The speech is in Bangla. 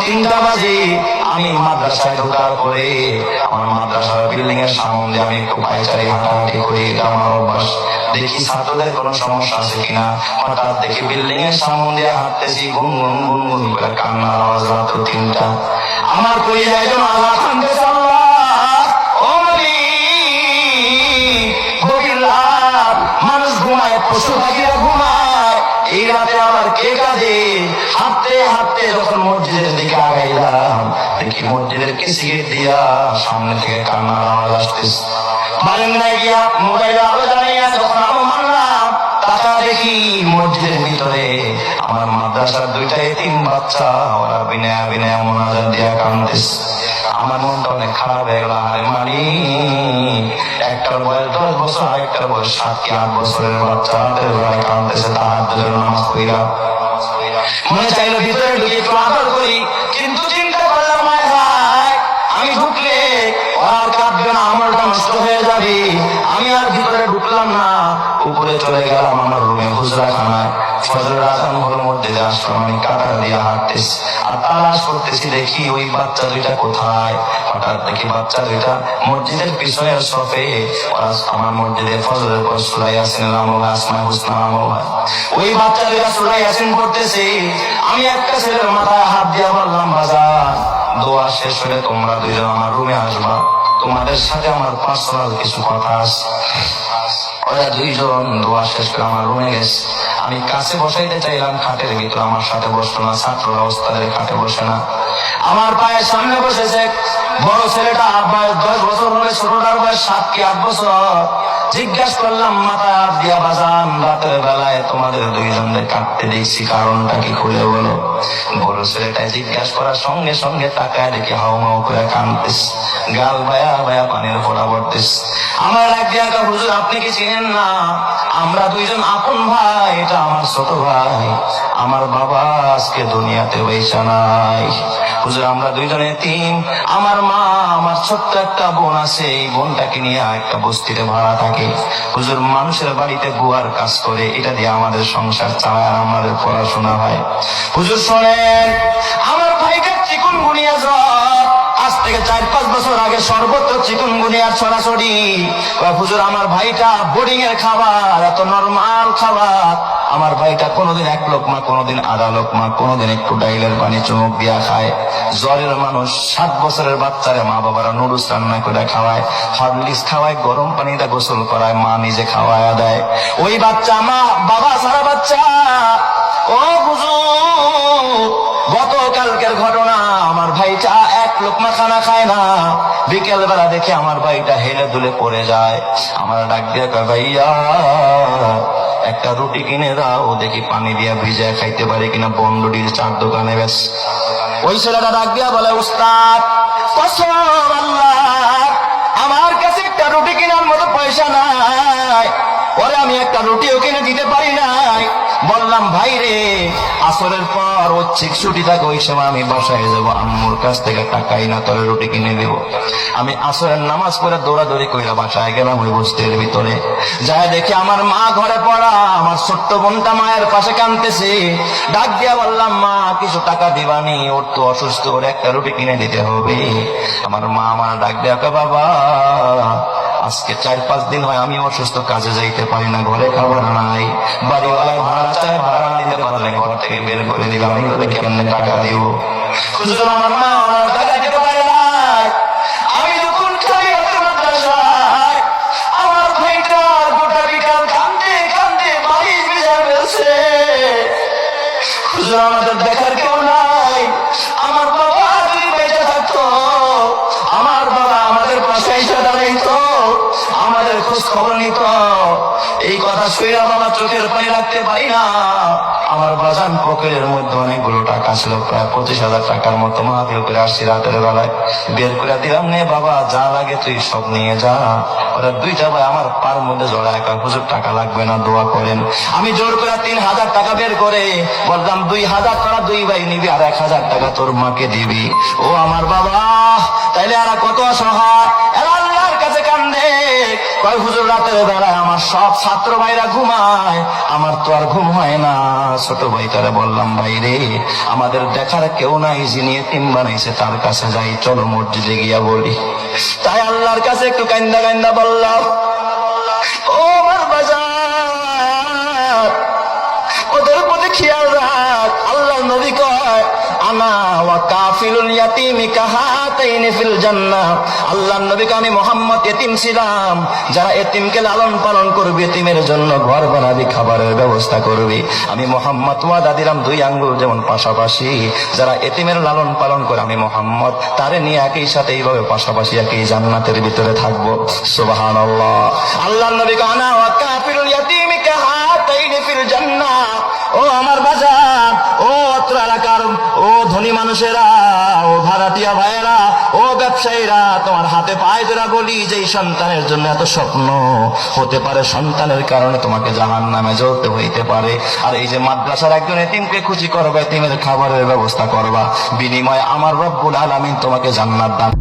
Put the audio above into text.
3টা বাজে আমি মাদ্রাসায় ঢোকার পরে আমার মাদ্রাসার বিল্ডিং এর সামনে আমি একটু পায়চারি হাঁটাহাঁটি করি, এটা আমার অভ্যাস। দেখি ছাত্রদের কোনো সমস্যা আছে কিনা, হঠাৎ দেখি বিল্ডিং এর সামনে দিয়ে হাঁটতেছি, গুনগুন গুনগুন করে কান্নার আওয়াজ। রাত 3টা, আমার কলিজায় যেন আঘাত হানতেছে। মানুষ ঘুমায়, পশু পাখিরা ঘুমায়, এই রাতে আবার কে কাঁদে? হাঁটতে হাঁটতে যখন মসজিদের দিকে আগাইলাম, দেখি মসজিদের সিগারেট দিয়া সামনে থেকে কান্নার আওয়াজ আসতেছে। বারান্দায় গিয়া মোবাইলে আলো জ্বালাইয়া যখন আলো মারলাম, তাকা দেখি মসজিদের ভিতরে আমার মাদ্রাসার 2টা এতিম বাচ্চা, ওরা বিনয়া বিনয়া মোনাজাত দিয়া কাঁদতেছে। আমার মনটা অনেক খারাপ হয়ে গেল। আরে মানি, একটার বয়স 10 বছর, আরেকটার বয়স 7 কি 8 বছরের বাচ্চা হাতের বেলায় কাঁদতেছে, তাহাজ্জুদের নামাজ পড়া। মনে চাইলো ভিতরে ঢুকে একটু আদর করি, কিন্তু চিন্তা করলাম হায় আমি ঢুকলে আর কাঁদবে না, আমারটা নষ্ট হয়ে যাবে। আমি আর ভিতরে ঢুকলাম না, উপরে চলে গেলাম আমার রুমে, হুজরাখানায়। ফজরের আযান হলো, মসজিদে আসলাম। আমি কাঁটা দিয়ে হাঁটতেছি আর তালাশ করতেছি, দেখি ওই বাচ্চা 2টা কোথায়। হঠাৎ দেখি বাচ্চা 2টা মসজিদের পিছনের সফে, আমার মসজিদে ফজরের পর সূরা ইয়াসিন নামক আসমায়ে হুসনা নামক, ওই বাচ্চা 2টা সূরা ইয়াসিন পড়তেছে। আমি একটা ছেলের মাথায় হাত দিয়ে বললাম, বাজার দোয়া শেষ হলে তোমরা 2জন আমার রুমে আসবা, তোমাদের সাথে আমার পার্সোনাল কিছু কথা আছে। ওরা 2জন দোয়া শেষ করে আমার রুমে গেছে। আমি কাছে বসাইতে চাইলাম খাটের ভিতর, আমার সাথে বসলো না। ছাত্ররা ওস্তাদের খাটে বসে না, আমার পায়ের সামনে বসেছে। বড় ছেলেটা বয়স 10 বছর হলে, ছোটটার বয়স 7 কি 8 বছর। জিজ্ঞাসা করলাম, মাথায় হাত দিয়া বাজান, রাতের বেলায় তোমাদের 2জনের কাঁদতে দেখছি, কারণটা কি খুলে বলো। বড় ছেলেটা জিজ্ঞাসা করার সঙ্গে সঙ্গে তাকায় দেখি হাউমাউ করে কাঁদতেছে, গাল বায়া বায়া পানির ফোঁটা পড়তেছে। আমার রাখিয়া, হুজুর আপনি কি চিনেন না? আমরা 2জন আপন ভাই, এটা আমার ছোট ভাই, আমার বাবা আজকে দুনিয়াতে বেঁচে নাই। হুজুর আমরা 2জন এতিম, আমার মা, আমার ছোট্ট একটা বোন আছে, এই বোনটাকে নিয়ে একটা বস্তিতে ভাড়া থাকে। হুজুর মানুষের বাড়িতে গুয়ার কাজ করে, এটা দিয়ে আমাদের সংসার চালায় আর আমাদের পড়াশোনা হয়। হুজুর শোনেন, আমার ভাইকে চিকুনগুনিয়া জ্বর, আজ থেকে 4-5 বছর আগে সর্বত্র চিকুনগুনিয়ার ছড়াছড়ি। হুজুর আমার ভাইটা বোর্ডিং এর খাবার, এত নরমাল খাবার আমার ভাইটা কোনোদিন 1 লোকমা, কোনোদিন আধা লোকমা, কোনোদিন একটু ডাইলের পানি চুমুক দিয়া খায়। জ্বরের মানুষ 7 বছরের বাচ্চারে মা বাবারা নুডলস রান্না করে খাওয়ায়, হরলিক্স খাওয়ায়, গরম পানিতে গোসল করায়, মা নিজে খাওয়ায় দেয়। ওই বাচ্চা মা বাবা সারা বাচ্চা। ও হুজুর, গতকালকের ঘটনা, আমার ভাইটা 1 লোকমা খানা খায় না। বিকেল বেলা দেখে আমার ভাইটা হেলে দুলে পড়ে যায়। আমার ডাক দিয়ে কয়, ভাইয়া একটা রুটি কিনে দাও, দেখি পানি দিয়া ভিজায় খাইতে পারি কিনা, বন্ডুটির 4 দোকানে বেশ। ওই ছেলেটা ডাক দিয়া বলে, উস্তাদ কসম আল্লাহর, আমার কাছে একটা রুটি কেনার মতো পয়সা নাই, ওরে আমি একটা রুটিও কিনে দিতে পারি নাই। বললাম, ভাই রে, আসরের পর ঐচ্ছিক ছুটি থাকে, ওই সময় আমি বাসায় যাবো, আম্মুর কাছ থেকে টাকাই না, তোরে রুটি কিনে দেবো। আমি আসরের নামাজ পড়ে দৌড়াদৌড়ি কইরা বাসায় গেলাম। ওই বস্তির ভিতরে যায় দেখি আমার মা ঘরে পড়া, আমার ছোট্ট বোনটা মায়ের পাশে কাঁদতেছে। ডাক দিয়া বললাম, মা কিছু টাকা দিবানি, ওর তো অসুস্থ, ওর একটা রুটি কিনে দিতে হবে। আমার মা আমার ডাক দিয়া কয়, বাবা আজকে 4-5 দিন হয় আমি অসুস্থ, কাজে যাইতে পারি না, ঘরে খাবার নাই, বাড়িওয়ালায় ভাড়া চায়, ভাড়া না দিতে পারলে ঘর থেকে বের করে দিবে, আমি কেমনে টাকা দিব? হুজুর আমার মা আমার টাকা দিতে পারে না। আমি যখন খালি মাদ্রাসায়, আমার ভাইটার গোটা বিকাল কান্দে কান্দে বাড়ি ভিজা ফেলছে। হুজুর আমাদের দেখার কেউ নাই, আমার বাবা যদি বেঁচে থাকতো, আমার বাবা আমাদের পাশে এসে দাঁড়াইতো, আমাদের খোঁজ খবর নিত। এই কথা শুনে বাবা চোখের পানি রাখতে পারি না। আমার বাজান পকেটের মধ্যে অনেকগুলো টাকা ছিল, প্রায় 25,000 টাকার মতো। মাহফিল করে আসছি রাতের বেলায়, বের করে দিলাম, নে বাবা যা লাগে তুই সব নিয়ে যা। ওরা 2টা ভাই আমার পার মধ্যে জড়ায়, হুজুর টাকা লাগবে না, দোয়া করেন। আমি জোর করে 3,000 টাকা বের করে বললাম, 2,000 টাকা 2 ভাই নিবি, আর 1,000 টাকা তোর মাকে দিবি। ও আমার বাবা, তাইলে আর কত অসহায়, আল্লাহর কাছে কান্দে। কয় হুজুর রাতের বেলায় আমার সব ছাত্র ভাইরা ঘুমায়, আমার তো আর ঘুম হয় না। ছোট ভাই তারা বললাম, ভাই রে আমাদের দেখার কেউ নাই, যিনি এতিম বানাইছে তার কাছে যাই, চলো মসজিদে গিয়া বলি। তাই আল্লাহর কাছে একটু কান্দা কান্দা বললাম, ও আমার বাজার, ওদের প্রতি খেয়াল রাখ। আল্লাহ নবী কয়, আনা ওয়া কাফিলুল ইয়াতীমি কাহাতাইনি ফিল জান্নাহ। আল্লাহর নবীকে আমি মুহাম্মদ এতিম ছিলাম, যারা এতিমকে লালন পালন করবে, এতিমের জন্য ঘর বানাবি, খাবারের ব্যবস্থা করবি, আমি মুহাম্মদ ওয়াদা দিলাম 2 আঙ্গুল যেমন পাশাপাশি, যারা এতিমের লালন পালন করে আমি মুহাম্মদ তারে নিয়ে একই সাথে এইভাবে পাশাপাশি একই জান্নাতের ভিতরে থাকবো। সুবহানাল্লাহ। আল্লাহর নবীকে আনা ওয়া কাফিলুল ইয়াতীমি কাহাতাইনি ফিল জান্নাহ। ও আমার বাজার, ও অত্র এলাকার ও ধনী মানুষেরা, ও ভাড়াটিয়া ভাইয়েরা, ও ব্যবসায়ীরা, তোমার হাতে পায়ে ধরা বলি, যে এই সন্তানের জন্য এত স্বপ্ন, হতে পারে সন্তানের কারণে তোমাকে জাহান্নামে জ্বলতে হইতে পারে। আর এই যে মাদ্রাসার একজন এতিমকে খুশি করবে, এতিমের খাবারের ব্যবস্থা করবা, বিনিময়ে আমার রব্বুল আলামিন তোমাকে জান্নাত দান